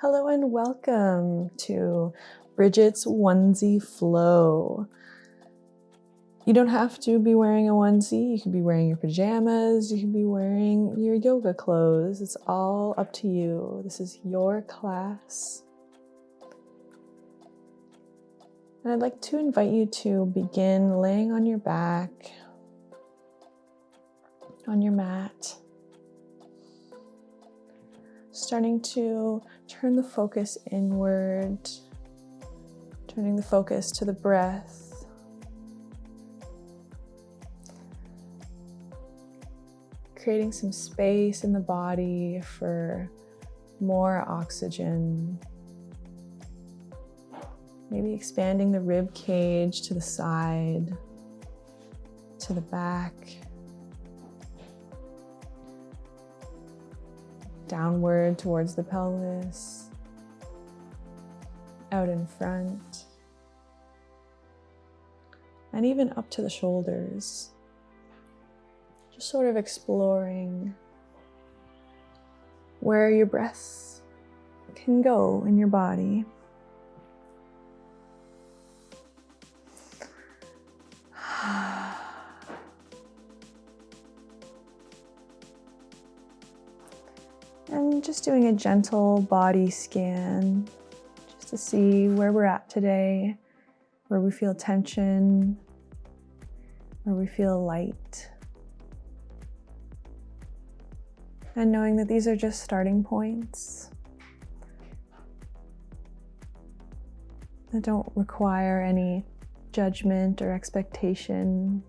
Hello and welcome to Bridget's Onesie Flow. You don't have to be wearing a onesie. You could be wearing your pajamas. You could be wearing your yoga clothes. It's all up to you. This is your class. And I'd like to invite you to begin laying on your back, on your mat. Starting to turn the focus inward, turning the focus to the breath. Creating some space in the body for more oxygen. Maybe expanding the rib cage to the side, to the back. Downward towards the pelvis, out in front, and even up to the shoulders. Just sort of exploring where your breath can go in your body. And just doing a gentle body scan, just to see where we're at today, where we feel tension, where we feel light. And knowing that these are just starting points that don't require any judgment or expectation.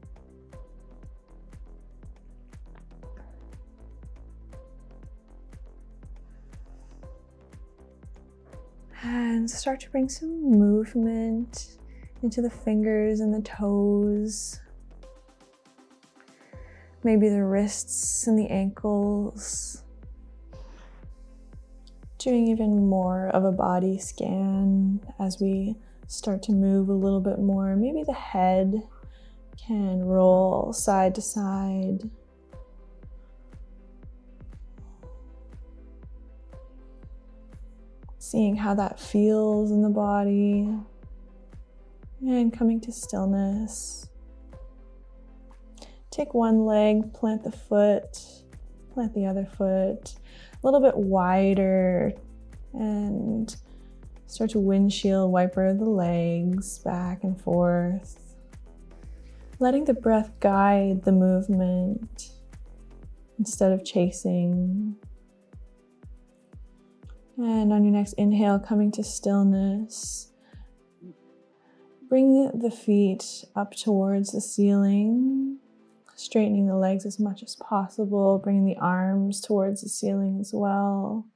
And start to bring some movement into the fingers and the toes. Maybe the wrists and the ankles. Doing even more of a body scan as we start to move a little bit more. Maybe the head can roll side to side. Seeing how that feels in the body, and coming to stillness. Take one leg, plant the foot, plant the other foot a little bit wider, and start to windshield wiper the legs back and forth. Letting the breath guide the movement instead of chasing. And on your next inhale, coming to stillness, bring the feet up towards the ceiling, straightening the legs as much as possible, bringing the arms towards the ceiling as well.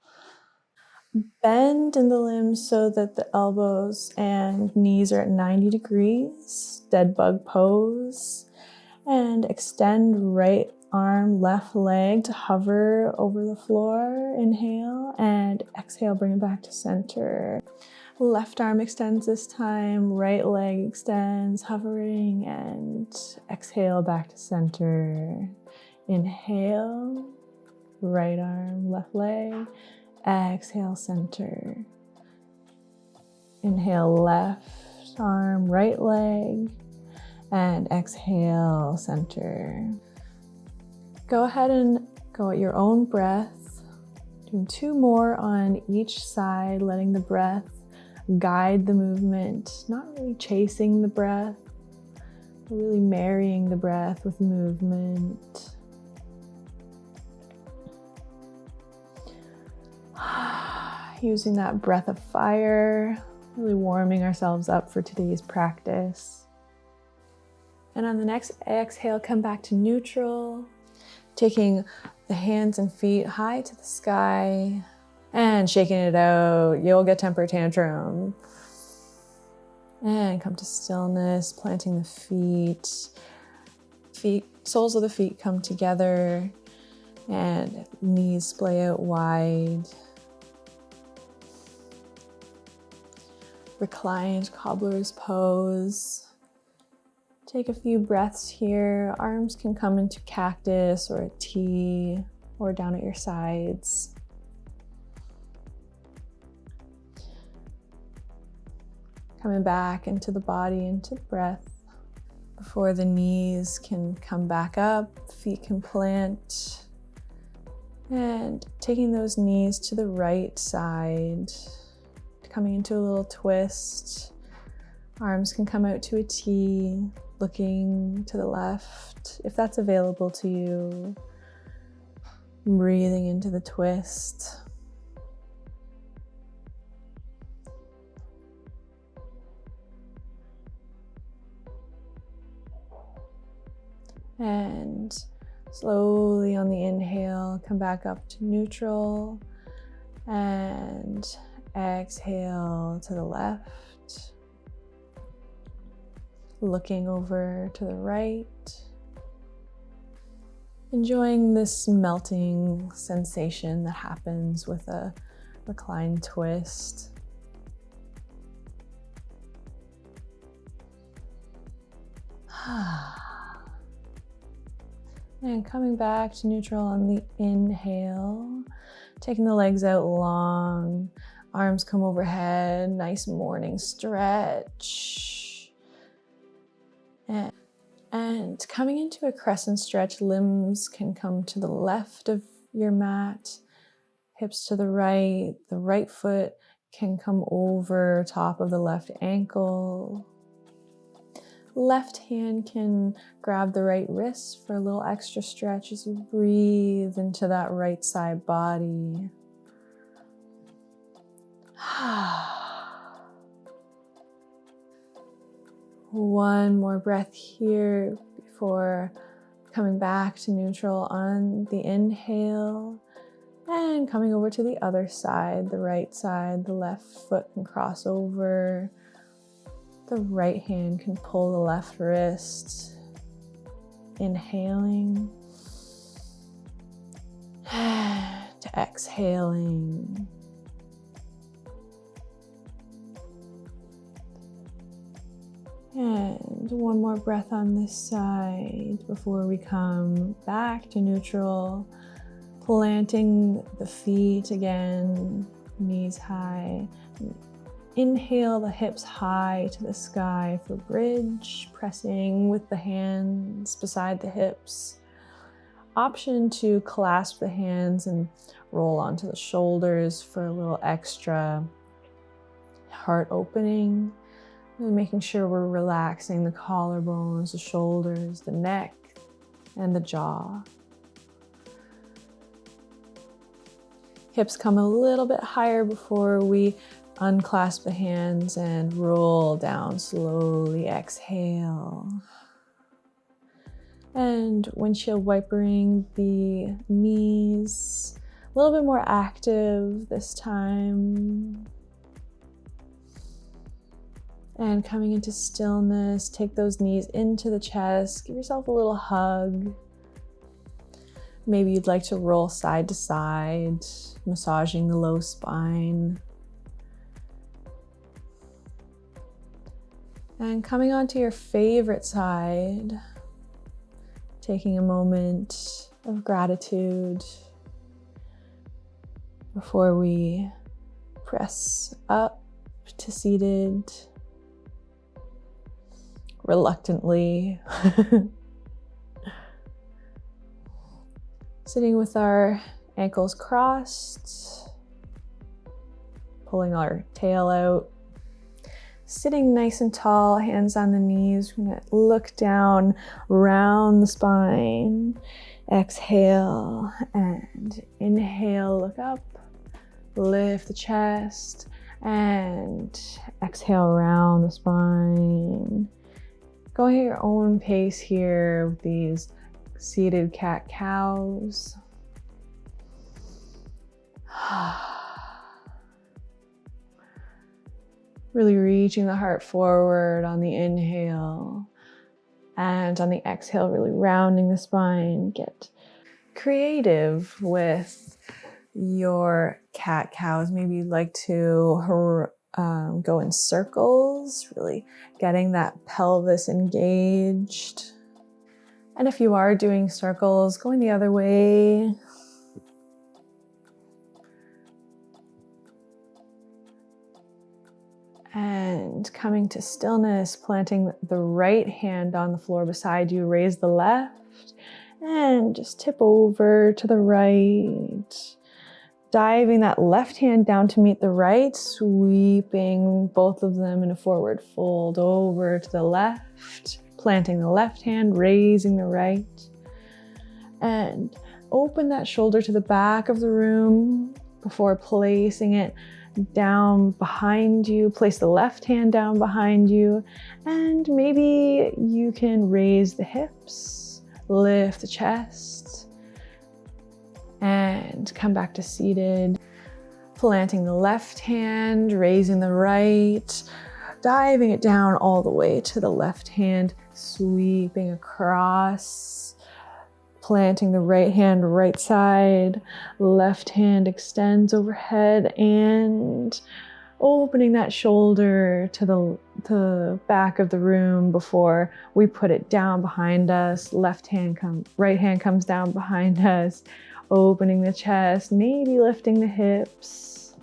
Bend in the limbs so that the elbows and knees are at 90 degrees, dead bug pose, and extend right arm, left leg to hover over the floor. Inhale and exhale, bring it back to center. Left arm extends this time, right leg extends, hovering, and exhale back to center. Inhale, right arm, left leg, exhale, center. Inhale, left arm, right leg, and exhale, center. Go ahead and go at your own breath, doing 2 more on each side, letting the breath guide the movement, not really chasing the breath, but really marrying the breath with movement. Using that breath of fire, really warming ourselves up for today's practice. And on the next exhale, come back to neutral. Taking the hands and feet high to the sky and shaking it out, yoga temper tantrum. And come to stillness, planting the feet, soles of the feet come together and knees splay out wide. Reclined cobbler's pose. Take a few breaths here. Arms can come into cactus or a T or down at your sides. Coming back into the body, into the breath. Before the knees can come back up, feet can plant. And taking those knees to the right side, coming into a little twist. Arms can come out to a T, looking to the left, if that's available to you. Breathing into the twist. And slowly on the inhale, come back up to neutral. And exhale to the left. Looking over to the right. Enjoying this melting sensation that happens with a reclined twist. And coming back to neutral on the inhale, taking the legs out long, arms come overhead, nice morning stretch. And coming into a crescent stretch, limbs can come to the left of your mat, hips to the right foot can come over top of the left ankle. Left hand can grab the right wrist for a little extra stretch as you breathe into that right side body. One more breath here before coming back to neutral on the inhale and coming over to the other side, the right side. The left foot can cross over. The right hand can pull the left wrist. Inhaling to exhaling. And one more breath on this side before we come back to neutral. Planting the feet again, knees high. Inhale the hips high to the sky for bridge, pressing with the hands beside the hips. Option to clasp the hands and roll onto the shoulders for a little extra heart opening. And making sure we're relaxing the collarbones, the shoulders, the neck, and the jaw. Hips come a little bit higher before we unclasp the hands and roll down slowly. Exhale. And windshield wipering the knees. A little bit more active this time. And coming into stillness, take those knees into the chest. Give yourself a little hug. Maybe you'd like to roll side to side, massaging the low spine. And coming onto your favorite side, taking a moment of gratitude before we press up to seated. Reluctantly. Sitting with our ankles crossed, pulling our tail out. Sitting nice and tall, hands on the knees. We're gonna look down, round the spine. Exhale and inhale, look up. Lift the chest and exhale, round the spine. Going at your own pace here with these seated cat-cows. Really reaching the heart forward on the inhale. And on the exhale, really rounding the spine. Get creative with your cat-cows. Maybe you'd like to go in circles, really getting that pelvis engaged. And if you are doing circles, going the other way. And And coming to stillness, planting the right hand on the floor beside you, raise the left and just tip over to the right. Diving that left hand down to meet the right, sweeping both of them in a forward fold over to the left, planting the left hand, raising the right, and open that shoulder to the back of the room before placing it down behind you. Place the left hand down behind you, and maybe you can raise the hips, lift the chest, and come back to seated. Planting the left hand, raising the right, diving it down all the way to the left hand, sweeping across, planting the right hand right side, left hand extends overhead, and opening that shoulder to the back of the room before we put it down behind us. Right hand comes down behind us, opening the chest, maybe lifting the hips,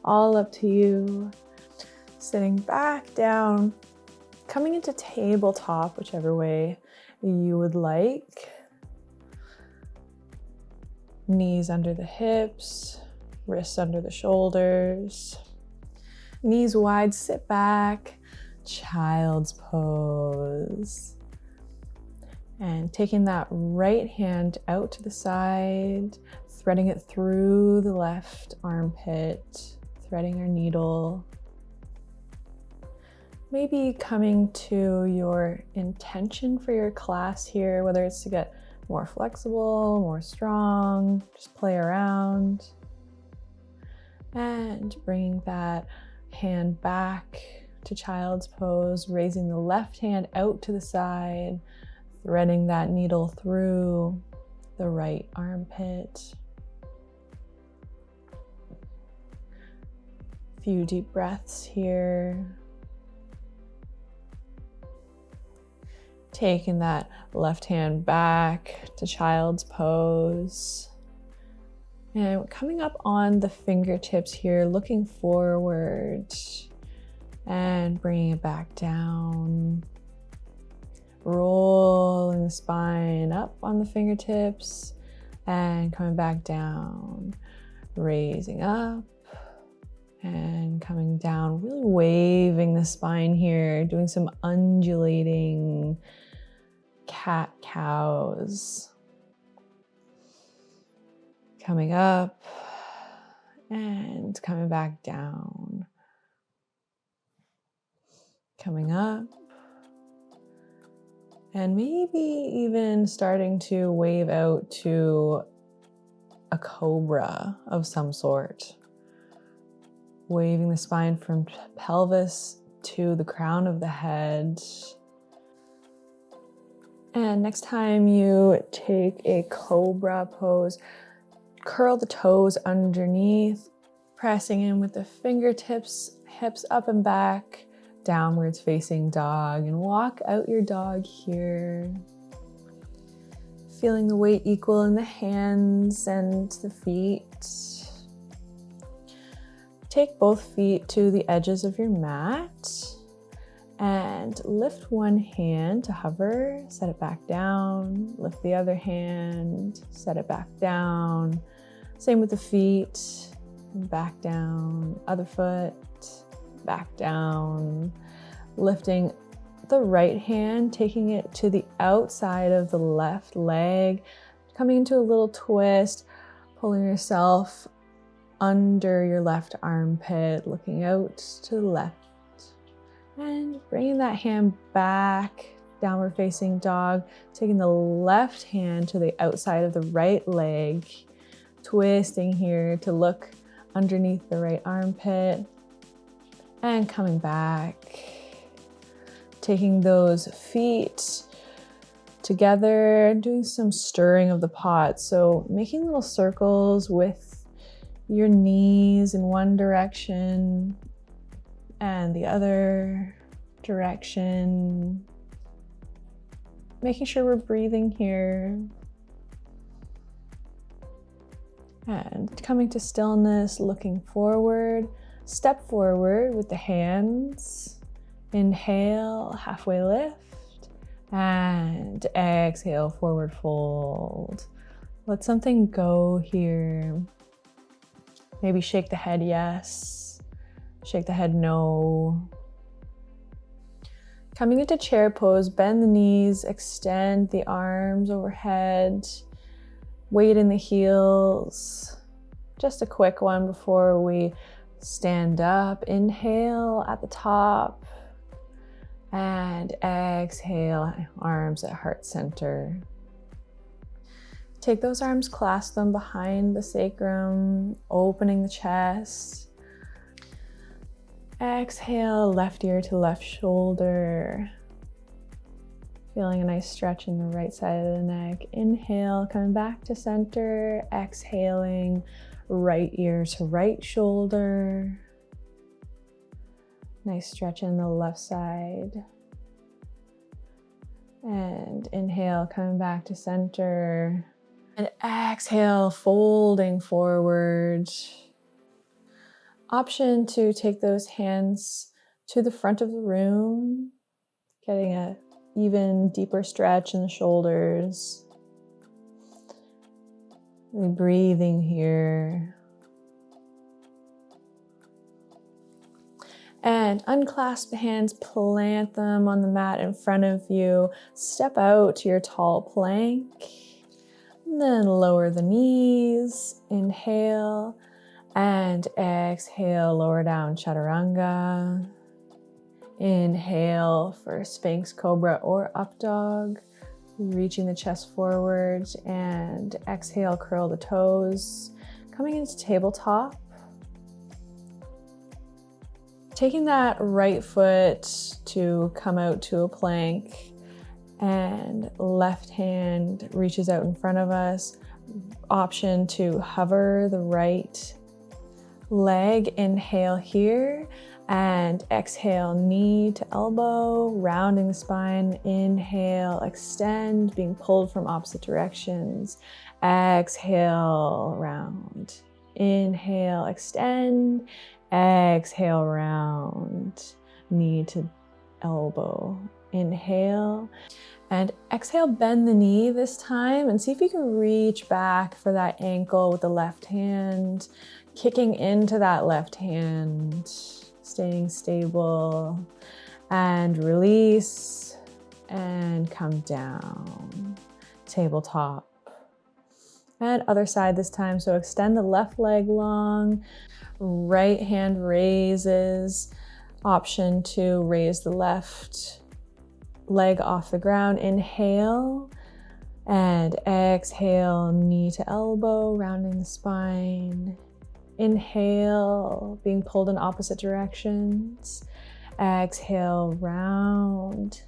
all up to you. Sitting back down, coming into tabletop, whichever way you would like. Knees under the hips, wrists under the shoulders. Knees wide, sit back, child's pose. And taking that right hand out to the side, threading it through the left armpit, threading your needle. Maybe coming to your intention for your class here, whether it's to get more flexible, more strong, just play around. And bringing that hand back to child's pose, raising the left hand out to the side, threading that needle through the right armpit. A few deep breaths here. Taking that left hand back to child's pose. And coming up on the fingertips here, looking forward and bringing it back down. Rolling the spine up on the fingertips and coming back down. Raising up and coming down, really waving the spine here, doing some undulating cat cows. Coming up and coming back down. Coming up. And maybe even starting to wave out to a cobra of some sort. Waving the spine from pelvis to the crown of the head. And next time you take a cobra pose, curl the toes underneath, pressing in with the fingertips, hips up and back, downwards facing dog, and walk out your dog here. Feeling the weight equal in the hands and the feet. Take both feet to the edges of your mat and lift one hand to hover, set it back down, lift the other hand, set it back down. Same with the feet, back down, other foot, back down, lifting the right hand, taking it to the outside of the left leg, coming into a little twist, pulling yourself under your left armpit, looking out to the left, and bringing that hand back, downward facing dog, taking the left hand to the outside of the right leg, twisting here to look underneath the right armpit, and coming back, taking those feet together, doing some stirring of the pot. So making little circles with your knees in one direction and the other direction. Making sure we're breathing here. And coming to stillness, looking forward. Step forward with the hands Inhale, halfway lift, and exhale, forward fold. Let something go here. Maybe shake the head yes, shake the head no. Coming into chair pose, bend the knees, extend the arms overhead, weight in the heels. Just a quick one before we stand up. Inhale at the top and exhale, arms at heart center. Take those arms, clasp them behind the sacrum, opening the chest. Exhale, left ear to left shoulder. Feeling a nice stretch in the right side of the neck. Inhale, coming back to center. Exhaling, right ear to right shoulder. Nice stretch in the left side. And inhale, coming back to center. And exhale, folding forward. Option to take those hands to the front of the room, getting a even deeper stretch in the shoulders. Really breathing here. And unclasp the hands, plant them on the mat in front of you. Step out to your tall plank. And then lower the knees. Inhale. And exhale, lower down chaturanga. Inhale for Sphinx, Cobra, or Up Dog. Reaching the chest forward. And exhale, curl the toes. Coming into tabletop. Taking that right foot to come out to a plank. And left hand reaches out in front of us. Option to hover the right leg, inhale here, and exhale, knee to elbow, rounding the spine. Inhale, extend, being pulled from opposite directions. Exhale, round. Inhale, extend. Exhale, round. Knee to elbow. Inhale. And exhale, bend the knee this time and see if you can reach back for that ankle with the left hand. Kicking into that left hand, staying stable, and release, and come down. Tabletop. And other side this time, so extend the left leg long, right hand raises, option to raise the left leg off the ground. Inhale, and exhale, knee to elbow, rounding the spine. Inhale, being pulled in opposite directions. Exhale, round.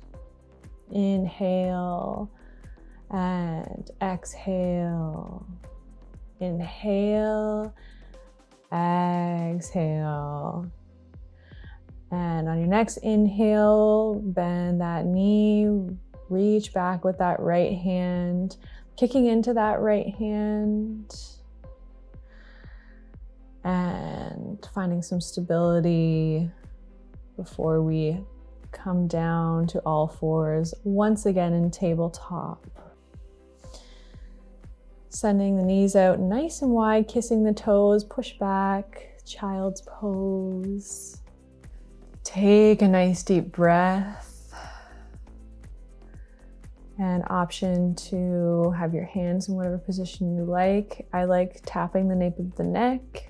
Inhale, and exhale. Inhale, exhale. And on your next inhale, bend that knee, reach back with that right hand, kicking into that right hand. And finding some stability before we come down to all fours once again in tabletop. Sending the knees out nice and wide, kissing the toes, push back, child's pose. Take a nice deep breath. And option to have your hands in whatever position you like. I like tapping the nape of the neck.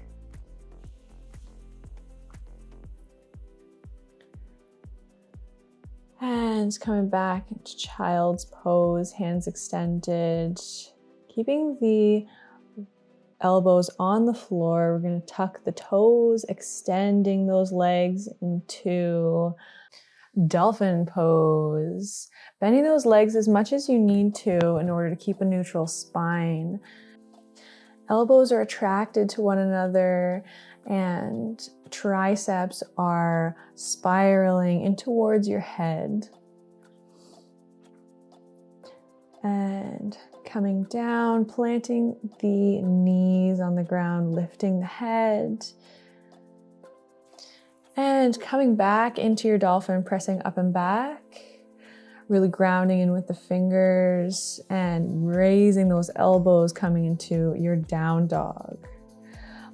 Hands coming back into child's pose, hands extended. Keeping the elbows on the floor, we're going to tuck the toes, extending those legs into Dolphin pose. Bending those legs as much as you need to in order to keep a neutral spine. Elbows are attracted to one another and triceps are spiraling in towards your head. And coming down, planting the knees on the ground, lifting the head. And coming back into your dolphin, pressing up and back, really grounding in with the fingers and raising those elbows, coming into your down dog.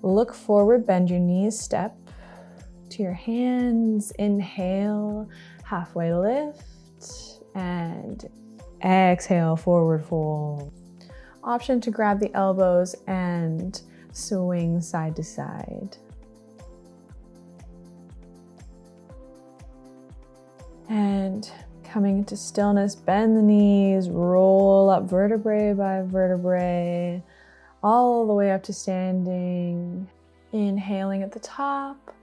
Look forward, bend your knees, step to your hands, inhale, halfway lift, and exhale, forward fold. Option to grab the elbows and swing side to side. And coming into stillness, bend the knees, roll up vertebrae by vertebrae, all the way up to standing. Inhaling at the top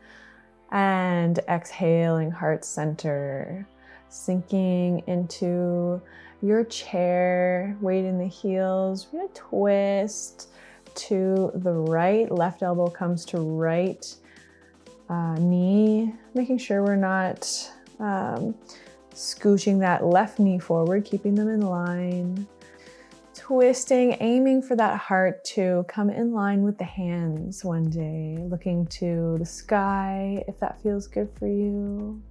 and exhaling, heart center. Sinking into your chair, weight in the heels. We're gonna twist to the right, left elbow comes to right knee, making sure we're not scooching that left knee forward, keeping them in line. Twisting, aiming for that heart to come in line with the hands one day, looking to the sky if that feels good for you.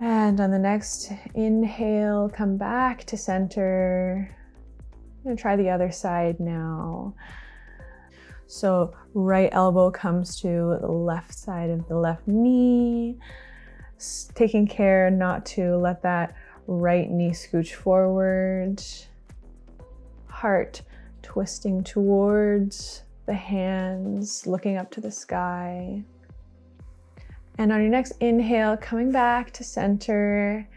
And on the next inhale, come back to center. I'm gonna try the other side now. So right elbow comes to the left side of the left knee, taking care not to let that right knee scooch forward. Heart twisting towards the hands, looking up to the sky. And on your next inhale, coming back to center,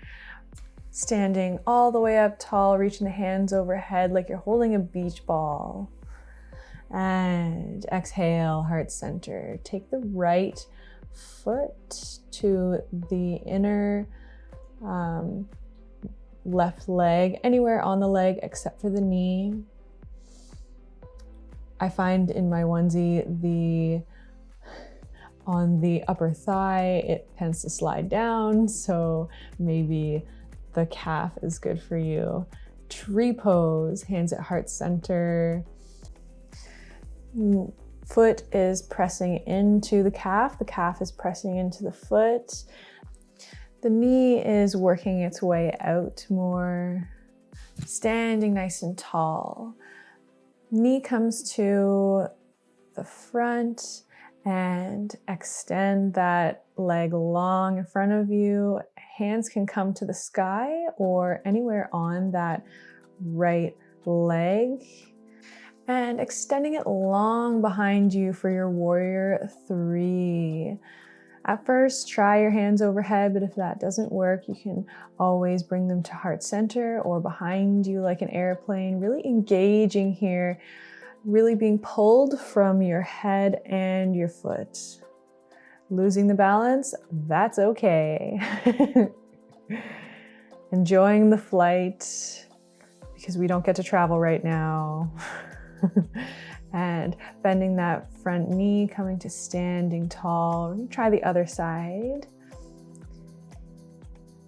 standing all the way up tall, reaching the hands overhead like you're holding a beach ball. And exhale, heart center. Take the right foot to the inner left leg, anywhere on the leg except for the knee. I find in my onesie, on the upper thigh, it tends to slide down, so maybe the calf is good for you. Tree pose, hands at heart center. Foot is pressing into the calf is pressing into the foot. The knee is working its way out more. Standing nice and tall. Knee comes to the front and extend that leg long in front of you. Hands can come to the sky or anywhere on that right leg. And extending it long behind you for your warrior 3. At first, try your hands overhead, but if that doesn't work, you can always bring them to heart center or behind you like an airplane, really engaging here, really being pulled from your head and your foot. Losing the balance, that's okay. Enjoying the flight because we don't get to travel right now. And bending that front knee, coming to standing tall. Try the other side.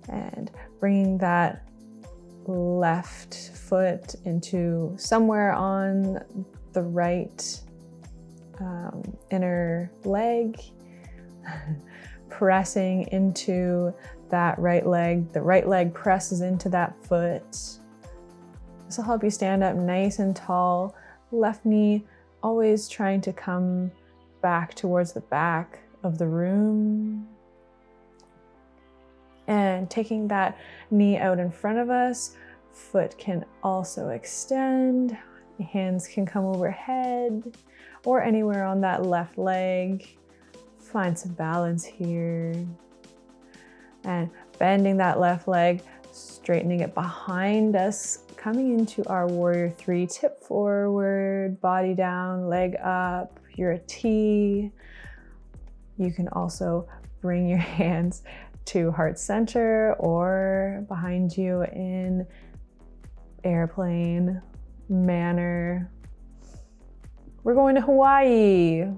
And bringing that left foot into somewhere on the right inner leg. Pressing into that right leg. The right leg presses into that foot. This will help you stand up nice and tall. Left knee always trying to come back towards the back of the room. And taking that knee out in front of us, foot can also extend. Hands can come overhead or anywhere on that left leg. Find some balance here. And bending that left leg, straightening it behind us, coming into our warrior 3, tip forward, body down, leg up. You're a T. You can also bring your hands to heart center or behind you in airplane manner. We're going to Hawaii.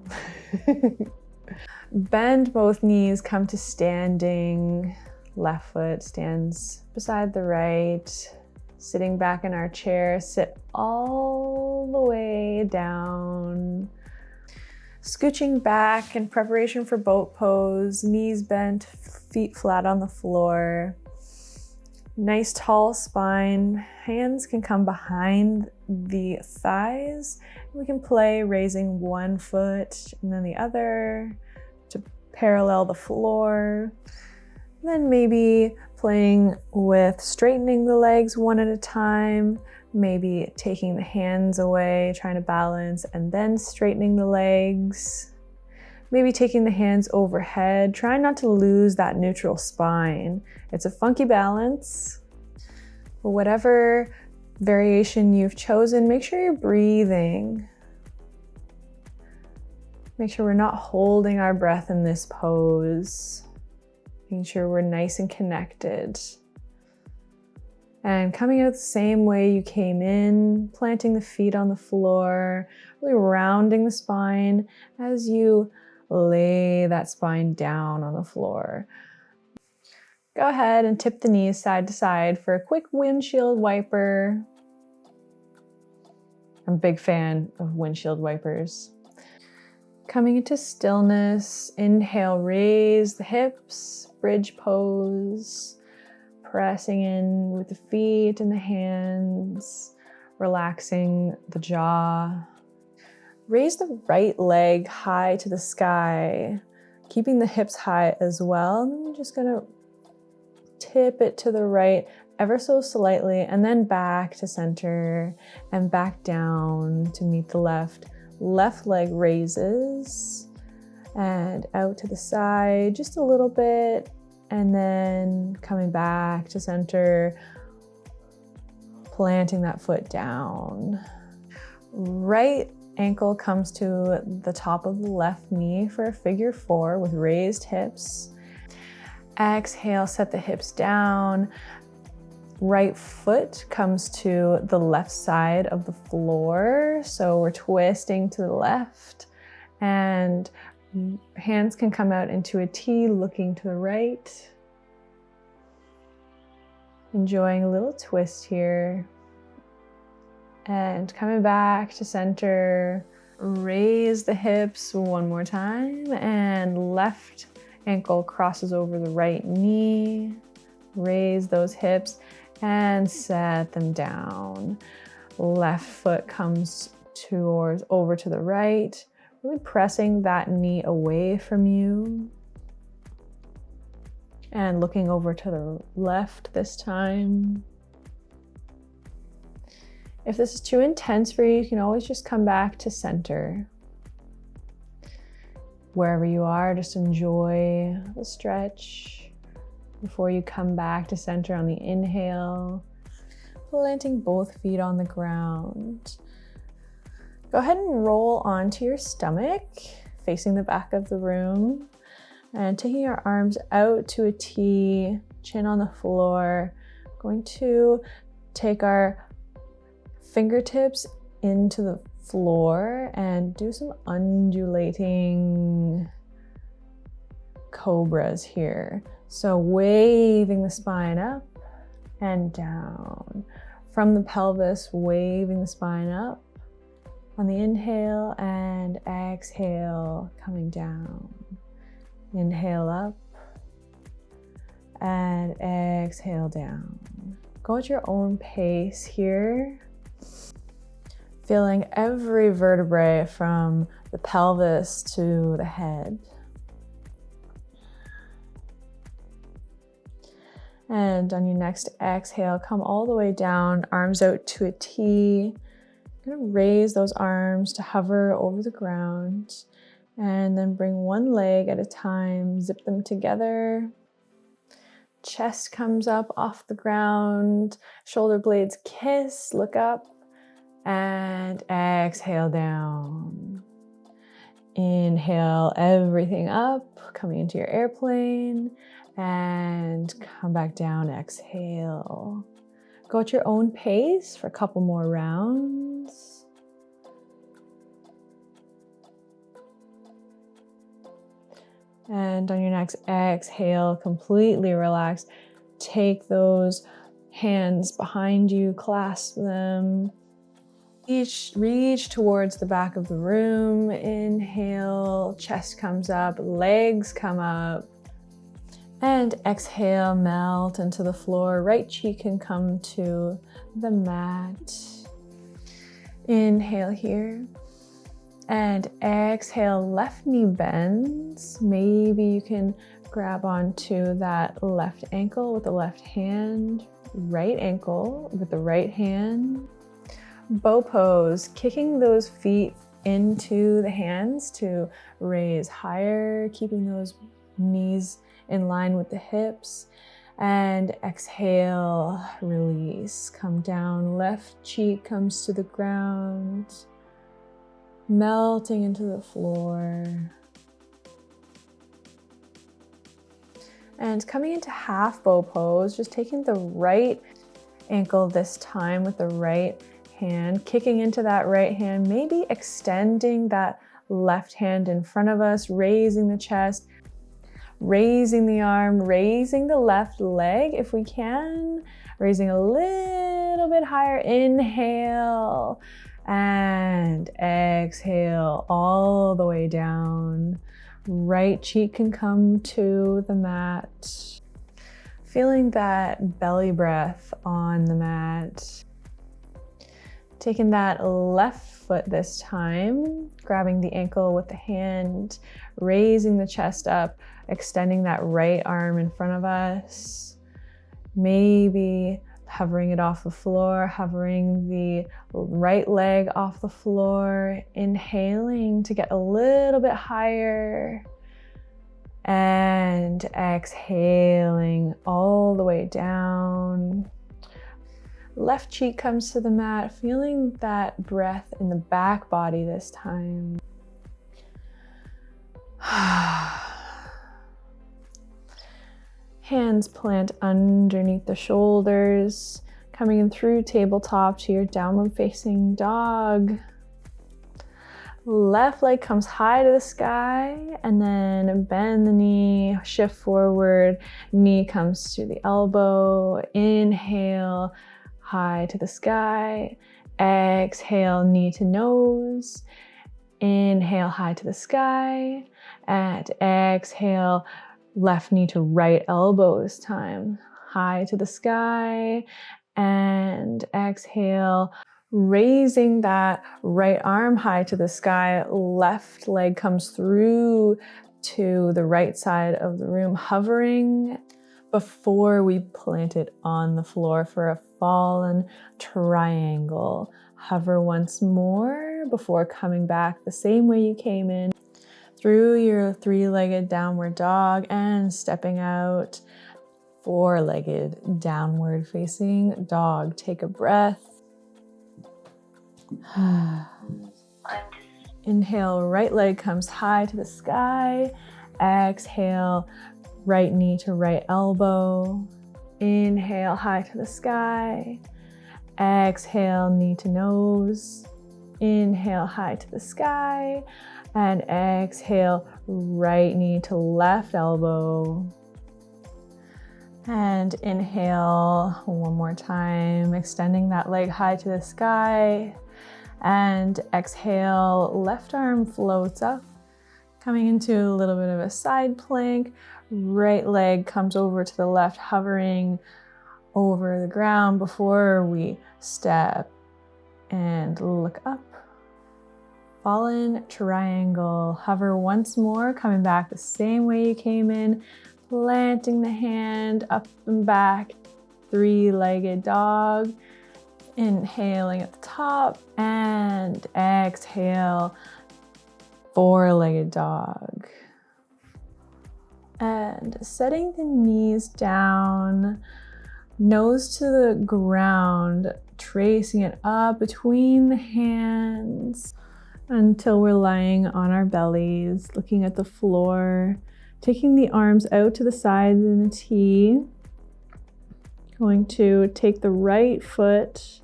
Bend both knees, come to standing. Left foot stands beside the right. Sitting back in our chair, sit all the way down. Scooching back in preparation for boat pose, knees bent, feet flat on the floor. Nice tall spine. Hands can come behind the thighs. We can play raising one foot and then the other to parallel the floor. Then maybe playing with straightening the legs one at a time, maybe taking the hands away, trying to balance, and then straightening the legs. Maybe taking the hands overhead, trying not to lose that neutral spine. It's a funky balance. But whatever variation you've chosen, make sure you're breathing. Make sure we're not holding our breath in this pose. Making sure we're nice and connected. And coming out the same way you came in, planting the feet on the floor, really rounding the spine as you lay that spine down on the floor. Go ahead and tip the knees side to side for a quick windshield wiper. I'm a big fan of windshield wipers. Coming into stillness, inhale, raise the hips, bridge pose, pressing in with the feet and the hands, relaxing the jaw. Raise the right leg high to the sky, keeping the hips high as well. And then we're just gonna tip it to the right ever so slightly, and then back to center and back down to meet the left. Left leg raises and out to the side just a little bit, and then coming back to center, planting that foot down. Right ankle comes to the top of the left knee for a figure four with raised hips. Exhale, set the hips down. Right foot comes to the left side of the floor. So we're twisting to the left, and hands can come out into a T looking to the right. Enjoying a little twist here. And coming back to center, raise the hips one more time, and left ankle crosses over the right knee. Raise those hips and set them down. Left foot comes over to the right, really pressing that knee away from you. And looking over to the left this time. If this is too intense for you, you can always just come back to center. Wherever you are, just enjoy the stretch before you come back to center on the inhale, planting both feet on the ground. Go ahead and roll onto your stomach, facing the back of the room, and taking your arms out to a T, chin on the floor. Going to take our fingertips into the floor and do some undulating cobras here. So waving the spine up and down. From the pelvis, waving the spine up on the inhale, and exhale, coming down. Inhale up and exhale down. Go at your own pace here. Feeling every vertebrae from the pelvis to the head. And on your next exhale, come all the way down, arms out to a T. You're gonna raise those arms to hover over the ground, and then bring one leg at a time, zip them together. Chest comes up off the ground, shoulder blades kiss, look up. And exhale down. Inhale everything up, coming into your airplane, and come back down, exhale. Go at your own pace for a couple more rounds. And on your next exhale, completely relax. Take those hands behind you, clasp them. Reach towards the back of the room. Inhale, chest comes up, legs come up. And exhale, melt into the floor. Right cheek can come to the mat. Inhale here. And exhale, left knee bends. Maybe you can grab onto that left ankle with the left hand, right ankle with the right hand. Bow pose, kicking those feet into the hands to raise higher, keeping those knees in line with the hips. And exhale, release, come down, left cheek comes to the ground, melting into the floor. And coming into half bow pose, just taking the right ankle this time with the right hand, kicking into that right hand, maybe extending that left hand in front of us, raising the chest, raising the arm, raising the left leg if we can, raising a little bit higher. Inhale and exhale all the way down. Right cheek can come to the mat. Feeling that belly breath on the mat. Taking that left foot this time, grabbing the ankle with the hand, raising the chest up, extending that right arm in front of us. Maybe hovering it off the floor, hovering the right leg off the floor, inhaling to get a little bit higher, and exhaling all the way down. Left cheek comes to the mat, feeling that breath in the back body this time. Hands plant underneath the shoulders, coming in through tabletop to your downward facing dog. Left leg comes high to the sky, and then bend the knee, shift forward, knee comes to the elbow. Inhale, high to the sky. Exhale, knee to nose. Inhale, high to the sky. And exhale, left knee to right elbow this time. High to the sky. And exhale, raising that right arm high to the sky. Left leg comes through to the right side of the room, hovering before we plant it on the floor for a fallen triangle. Hover once more before coming back the same way you came in through your three-legged downward dog and stepping out four-legged downward facing dog. Take a breath. Inhale, right leg comes high to the sky. Exhale, right knee to right elbow. Inhale, high to the sky. Exhale, knee to nose. Inhale, high to the sky. And exhale, right knee to left elbow. And inhale one more time, extending that leg high to the sky. And exhale, left arm floats up, coming into a little bit of a side plank. Right leg comes over to the left, hovering over the ground before we step and look up. Fallen triangle. Hover once more, coming back the same way you came in, planting the hand up and back. Three-legged dog. Inhaling at the top and exhale, four-legged dog. And setting the knees down, nose to the ground, tracing it up between the hands until we're lying on our bellies, looking at the floor, taking the arms out to the sides in a T. Going to take the right foot,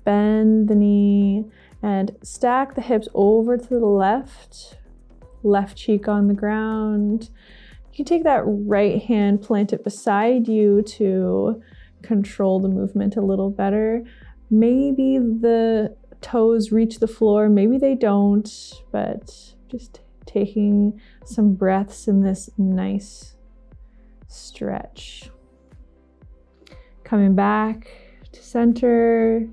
bend the knee, and stack the hips over to the left cheek on the ground. You can take that right hand, plant it beside you to control the movement a little better. Maybe the toes reach the floor. Maybe they don't, but just taking some breaths in this nice stretch. Coming back to center,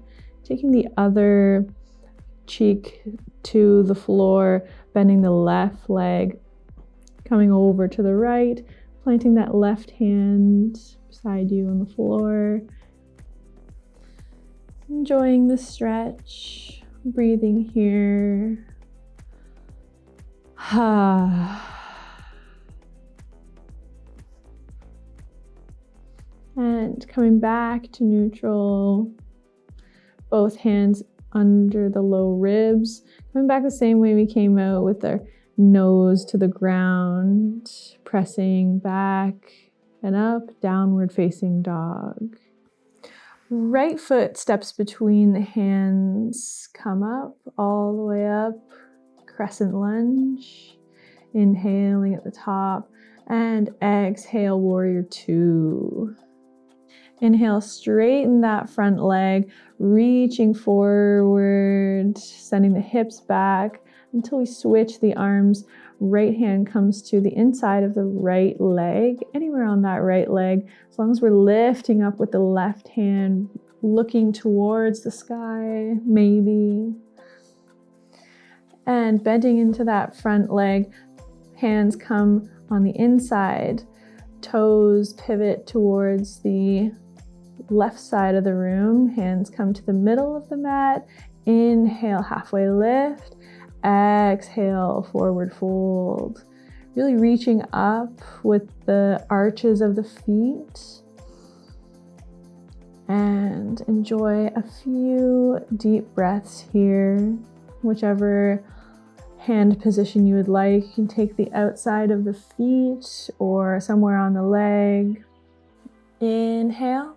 taking the other cheek to the floor, bending the left leg, coming over to the right, planting that left hand beside you on the floor. Enjoying the stretch, breathing here. And coming back to neutral, both hands under the low ribs. Coming back the same way we came out with our nose to the ground, pressing back and up, downward facing dog. Right foot steps between the hands, come up, all the way up, crescent lunge. Inhaling at the top and exhale, warrior two. Inhale, straighten that front leg, reaching forward, sending the hips back until we switch the arms. Right hand comes to the inside of the right leg, anywhere on that right leg, as long as we're lifting up with the left hand, looking towards the sky, maybe. And bending into that front leg, hands come on the inside, toes pivot towards the left side of the room, hands come to the middle of the mat. Inhale, halfway lift. Exhale, forward fold. Really reaching up with the arches of the feet. And enjoy a few deep breaths here. Whichever hand position you would like. You can take the outside of the feet or somewhere on the leg. Inhale.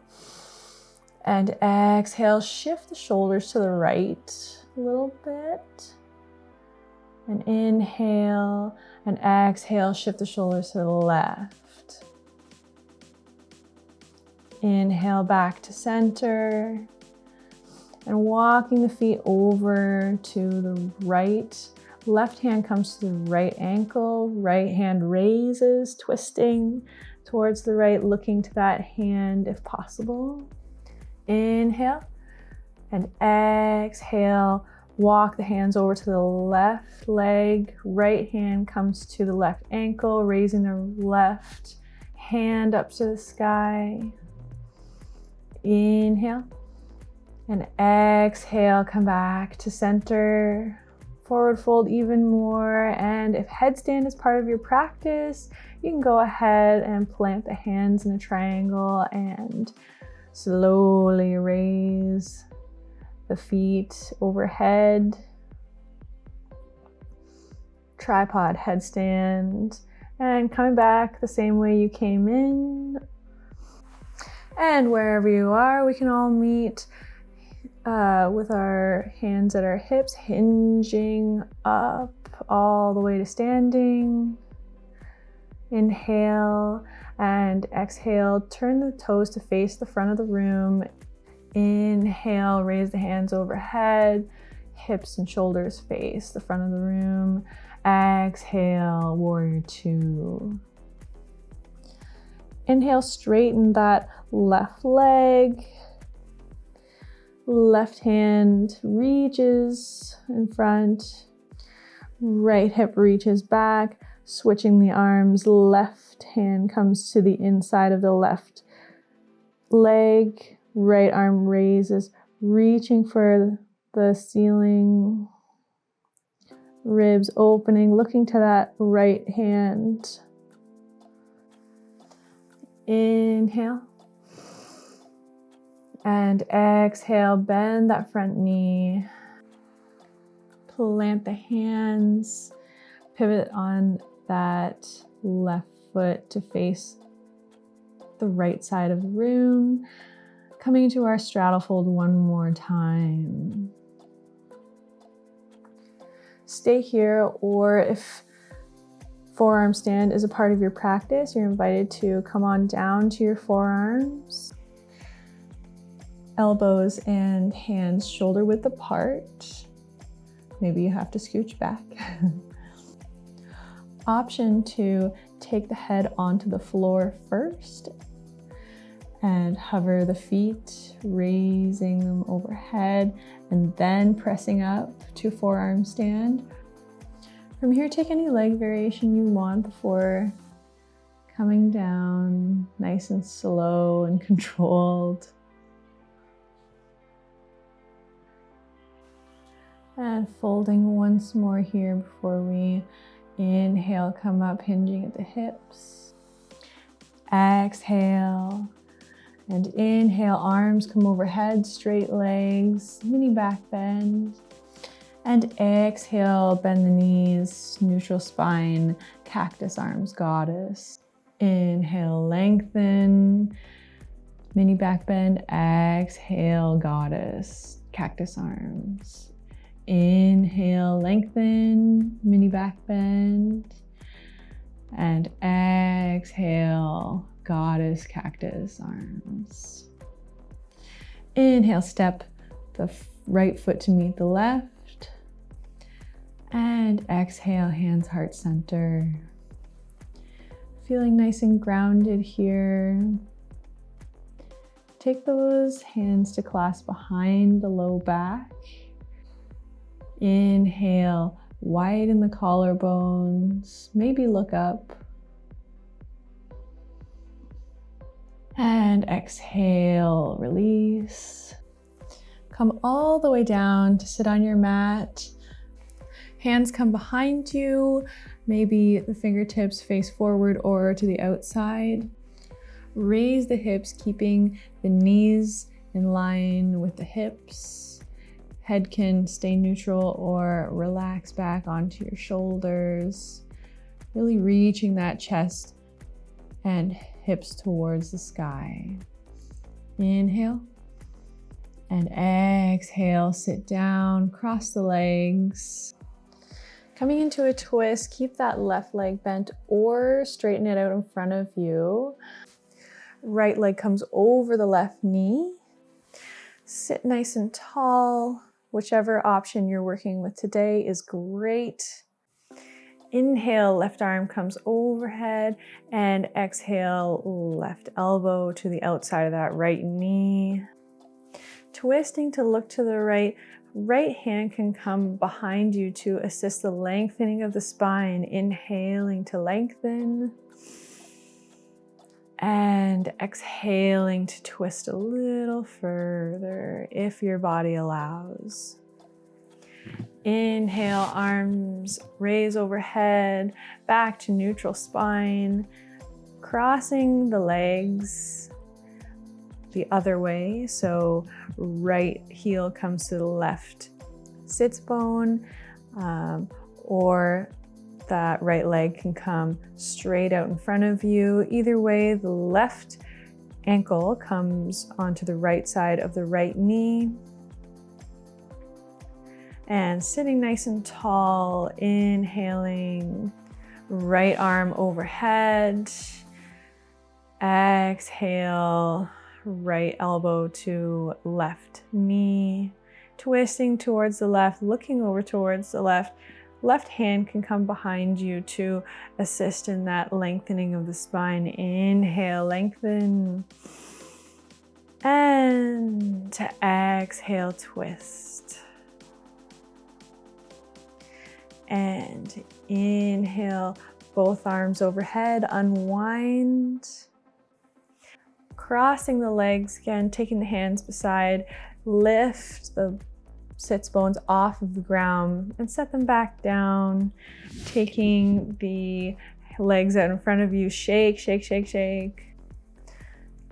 And exhale, shift the shoulders to the right a little bit. And inhale and exhale, shift the shoulders to the left. Inhale back to center. And walking the feet over to the right. Left hand comes to the right ankle. Right hand raises, twisting towards the right, looking to that hand if possible. Inhale and exhale. Walk the hands over to the left leg. Right hand comes to the left ankle, raising the left hand up to the sky. Inhale and exhale. Come back to center. Forward fold even more. And if headstand is part of your practice, you can go ahead and plant the hands in a triangle and slowly raise the feet overhead. Tripod headstand. And coming back the same way you came in. And wherever you are, we can all meet with our hands at our hips, hinging up all the way to standing. Inhale and exhale, turn the toes to face the front of the room. Inhale, raise the hands overhead, hips and shoulders face the front of the room. Exhale, warrior two. Inhale, straighten that left leg. Left hand reaches in front. Right hip reaches back. Switching the arms, left hand comes to the inside of the left leg. Right arm raises, reaching for the ceiling. Ribs opening, looking to that right hand. Inhale. And exhale, bend that front knee. Plant the hands. Pivot on that left foot to face the right side of the room. Coming into our straddle fold one more time. Stay here, or if forearm stand is a part of your practice, you're invited to come on down to your forearms. Elbows and hands shoulder width apart. Maybe you have to scooch back. Option to take the head onto the floor first and hover the feet, raising them overhead and then pressing up to forearm stand. From here, take any leg variation you want before coming down nice and slow and controlled. And folding once more here before we inhale, come up, hinging at the hips. Exhale. And inhale, arms come overhead, straight legs, mini back bend. And exhale, bend the knees, neutral spine, cactus arms, goddess. Inhale, lengthen, mini back bend. Exhale, goddess, cactus arms. Inhale, lengthen, mini back bend. And exhale, goddess, cactus arms. Inhale, step the right foot to meet the left. And exhale, hands heart center. Feeling nice and grounded here. Take those hands to clasp behind the low back. Inhale, widen the collarbones. Maybe look up. And exhale, release. Come all the way down to sit on your mat. Hands come behind you. Maybe the fingertips face forward or to the outside. Raise the hips, keeping the knees in line with the hips. Head can stay neutral or relax back onto your shoulders. Really reaching that chest and hips towards the sky. Inhale. And exhale, sit down, cross the legs. Coming into a twist, keep that left leg bent or straighten it out in front of you. Right leg comes over the left knee. Sit nice and tall. Whichever option you're working with today is great. Inhale, left arm comes overhead, and exhale, left elbow to the outside of that right knee. Twisting to look to the right. Right hand can come behind you to assist the lengthening of the spine. Inhaling to lengthen. And exhaling to twist a little further if your body allows. Inhale, arms raise overhead, back to neutral spine. Crossing the legs the other way, so right heel comes to the left sits bone, or that right leg can come straight out in front of you. Either way, the left ankle comes onto the right side of the right knee. And sitting nice and tall, inhaling, right arm overhead. Exhale, right elbow to left knee. Twisting towards the left, looking over towards the left. Left hand can come behind you to assist in that lengthening of the spine. Inhale, lengthen. And to exhale, twist. And inhale, both arms overhead, unwind. Crossing the legs again, taking the hands beside, lift the sits bones off of the ground and set them back down. Taking the legs out in front of you, shake, shake, shake, shake.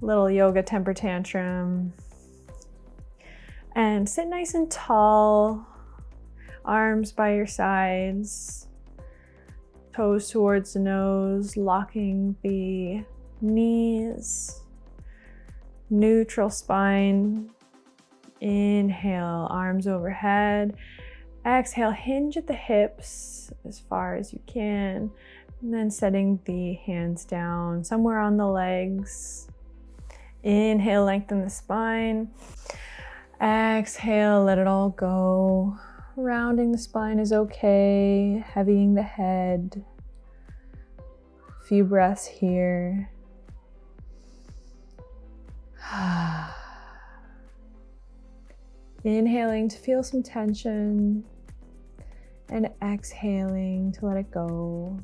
Little yoga temper tantrum. And sit nice and tall, arms by your sides, toes towards the nose, locking the knees. Neutral spine. Inhale, arms overhead. Exhale, hinge at the hips as far as you can. And then setting the hands down somewhere on the legs. Inhale, lengthen the spine. Exhale, let it all go. Rounding the spine is okay. Heavying the head. A few breaths here. Inhaling to feel some tension and exhaling to let it go.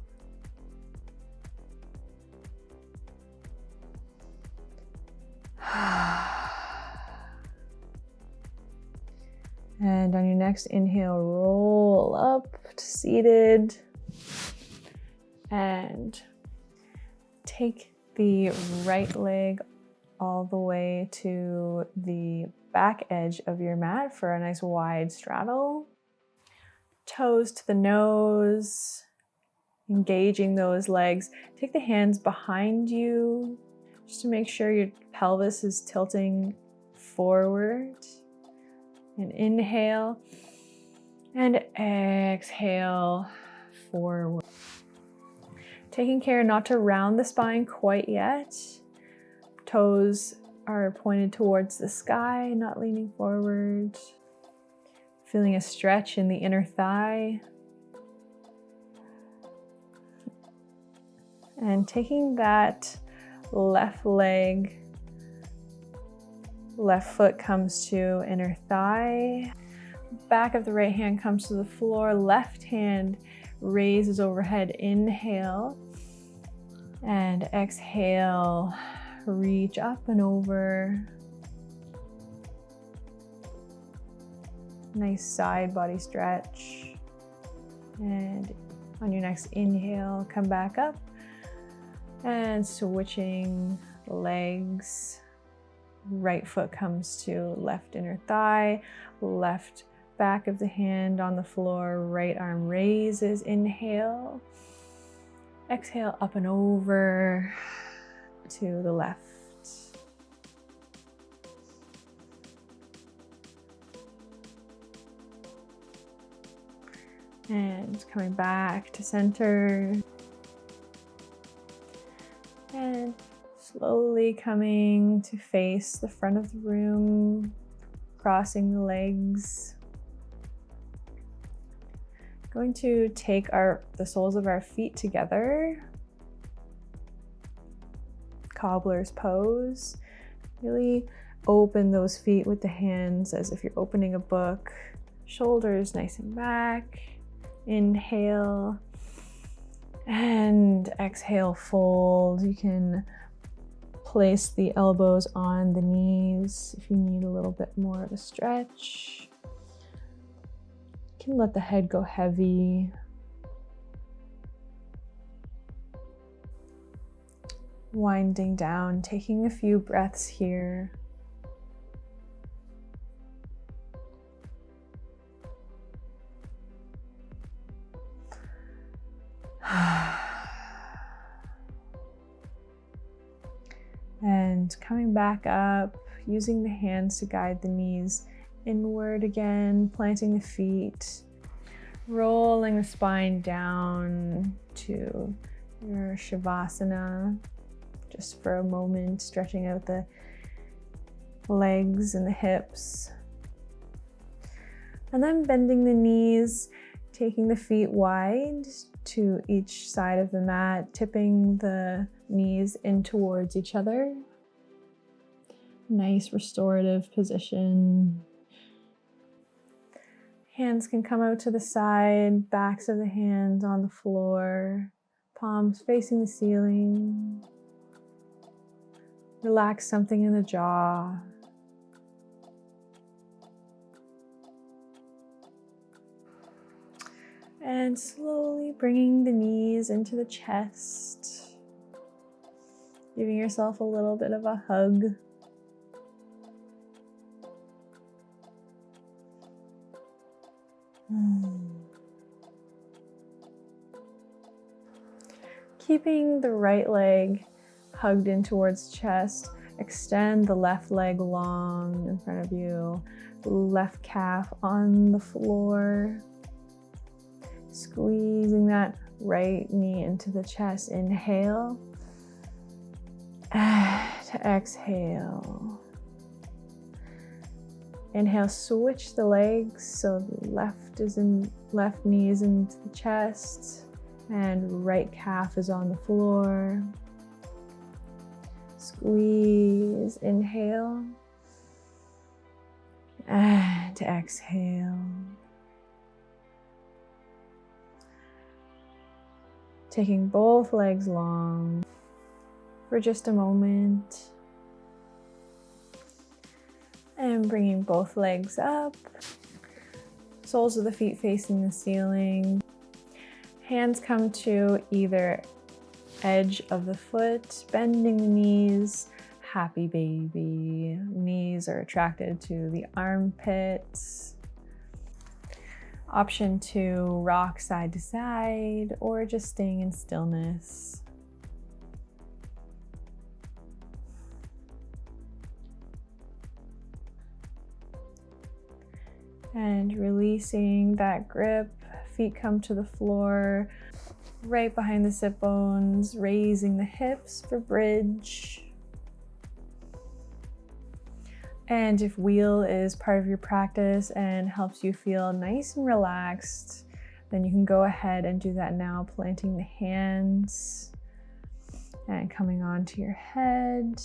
And on your next inhale, roll up to seated and take the right leg all the way to the back edge of your mat for a nice wide straddle. Toes to the nose, engaging those legs. Take the hands behind you just to make sure your pelvis is tilting forward. And inhale and exhale forward. Taking care not to round the spine quite yet. Toes are pointed towards the sky, not leaning forward. Feeling a stretch in the inner thigh. And taking that left leg, left foot comes to inner thigh. Back of the right hand comes to the floor. Left hand raises overhead. Inhale. And exhale. Reach up and over. Nice side body stretch. And on your next inhale, come back up. And switching legs. Right foot comes to left inner thigh, left back of the hand on the floor, right arm raises, inhale. Exhale, up and over to the left. And coming back to center. And slowly coming to face the front of the room, crossing the legs. Going to take the soles of our feet together. Cobbler's pose. Really open those feet with the hands as if you're opening a book. Shoulders nice and back. Inhale. And exhale, fold. You can place the elbows on the knees if you need a little bit more of a stretch. You can let the head go heavy. Winding down, taking a few breaths here. And coming back up, using the hands to guide the knees inward again, planting the feet, rolling the spine down to your Savasana, just for a moment, stretching out the legs and the hips. And then bending the knees, taking the feet wide to each side of the mat, tipping the knees in towards each other. Nice restorative position. Hands can come out to the side, backs of the hands on the floor, palms facing the ceiling. Relax something in the jaw. And slowly bringing the knees into the chest. Giving yourself a little bit of a hug. Keeping the right leg hugged in towards the chest. Extend the left leg long in front of you. Left calf on the floor. Squeezing that right knee into the chest. Inhale. To exhale. Inhale, switch the legs, so the left knee is into the chest and right calf is on the floor. Squeeze, inhale, and exhale. Taking both legs long for just a moment. And bringing both legs up. Soles of the feet facing the ceiling. Hands come to either edge of the foot, bending the knees, happy baby. Knees are attracted to the armpits. Option 2, rock side to side, or just staying in stillness. And releasing that grip, feet come to the floor, right behind the sit bones, raising the hips for bridge. And if wheel is part of your practice and helps you feel nice and relaxed, then you can go ahead and do that now, planting the hands and coming onto your head.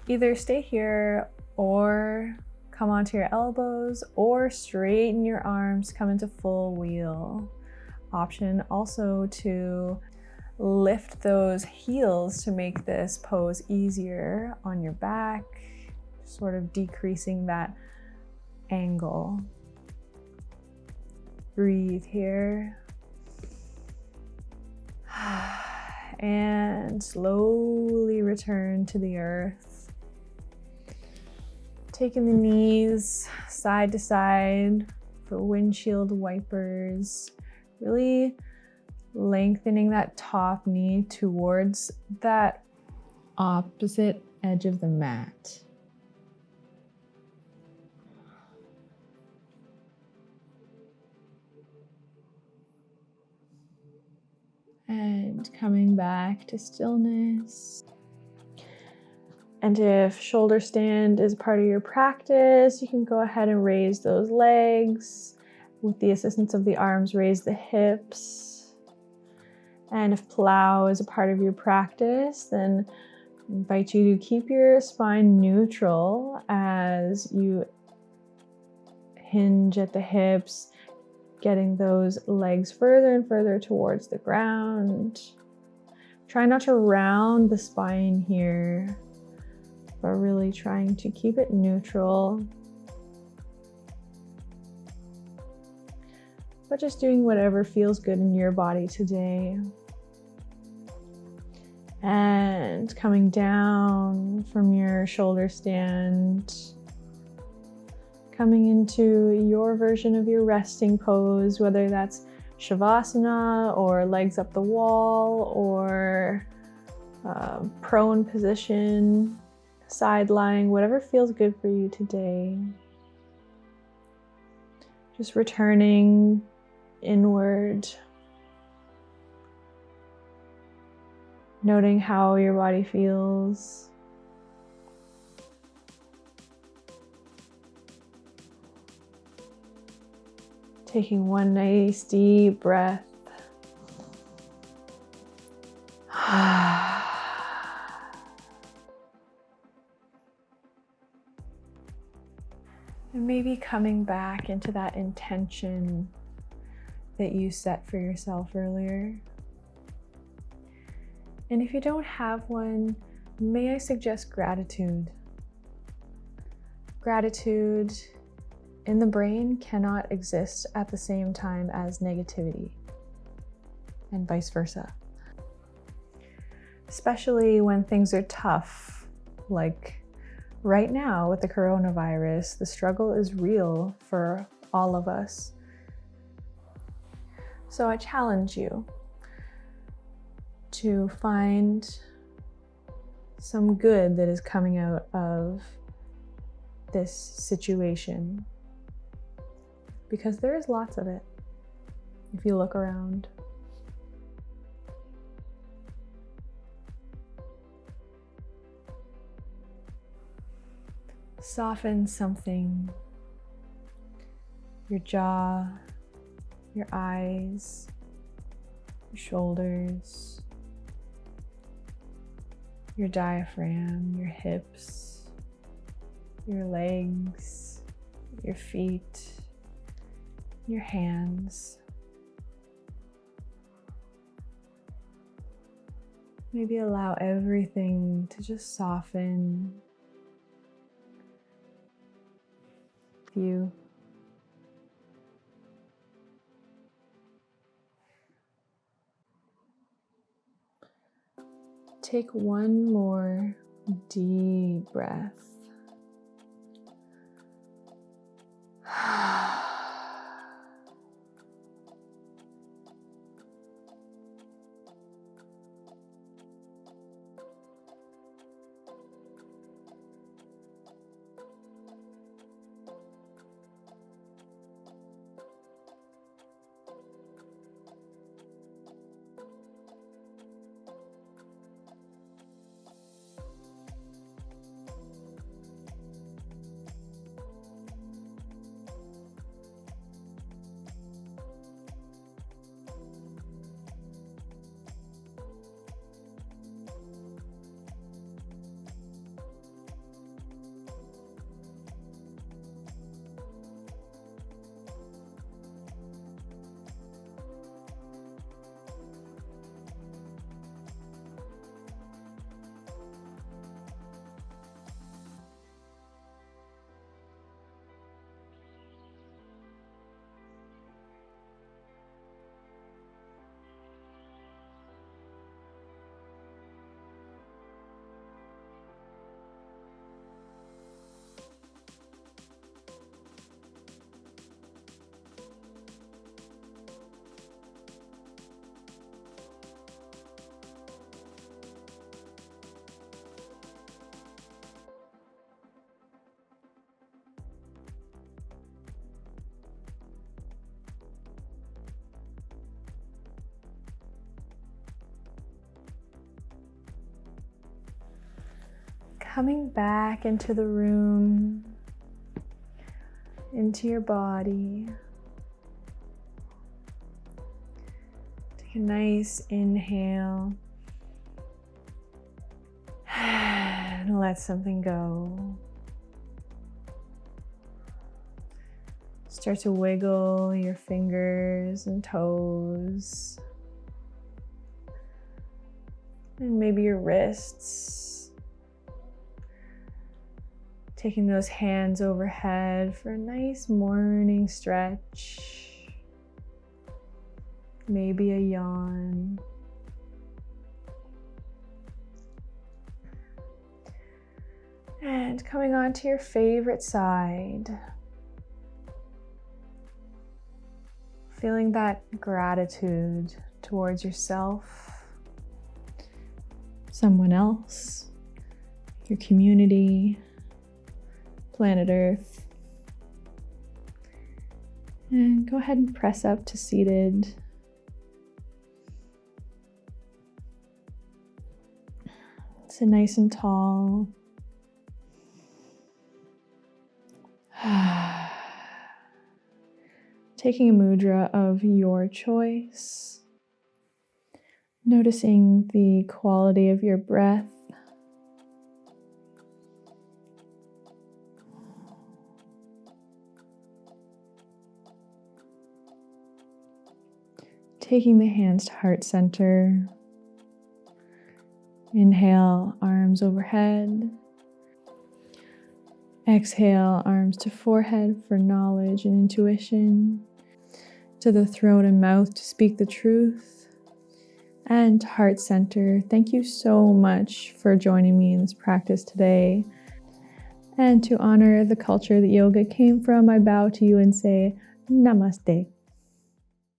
Either stay here or come onto your elbows, or straighten your arms, come into full wheel. Option also to lift those heels to make this pose easier on your back, sort of decreasing that angle. Breathe here. And slowly return to the earth. Taking the knees side to side for windshield wipers. Really lengthening that top knee towards that opposite edge of the mat. And coming back to stillness. And if shoulder stand is part of your practice, you can go ahead and raise those legs. With the assistance of the arms, raise the hips. And if plow is a part of your practice, then I invite you to keep your spine neutral as you hinge at the hips, getting those legs further and further towards the ground. Try not to round the spine here, but really trying to keep it neutral. But just doing whatever feels good in your body today. And coming down from your shoulder stand, coming into your version of your resting pose, whether that's Savasana or legs up the wall or prone position, side lying, whatever feels good for you today. Just returning inward, noting how your body feels. Taking one nice deep breath. And maybe coming back into that intention that you set for yourself earlier. And if you don't have one, may I suggest gratitude? Gratitude in the brain cannot exist at the same time as negativity, and vice versa. Especially when things are tough, like right now with the coronavirus, the struggle is real for all of us. So I challenge you to find some good that is coming out of this situation, because there is lots of it if you look around. Soften something. Your jaw, your eyes, your shoulders, your diaphragm, your hips, your legs, your feet, your hands. Maybe allow everything to just soften with you. Take one more deep breath. Coming back into the room, into your body. Take a nice inhale and let something go. Start to wiggle your fingers and toes, and maybe your wrists. Taking those hands overhead for a nice morning stretch. Maybe a yawn. And coming on to your favorite side. Feeling that gratitude towards yourself, someone else, your community, planet Earth. And go ahead and press up to seated. Sit nice and tall. Taking a mudra of your choice. Noticing the quality of your breath. Taking the hands to heart center. Inhale, arms overhead. Exhale, arms to forehead for knowledge and intuition. To the throat and mouth to speak the truth. And to heart center, thank you so much for joining me in this practice today. And to honor the culture that yoga came from, I bow to you and say, Namaste.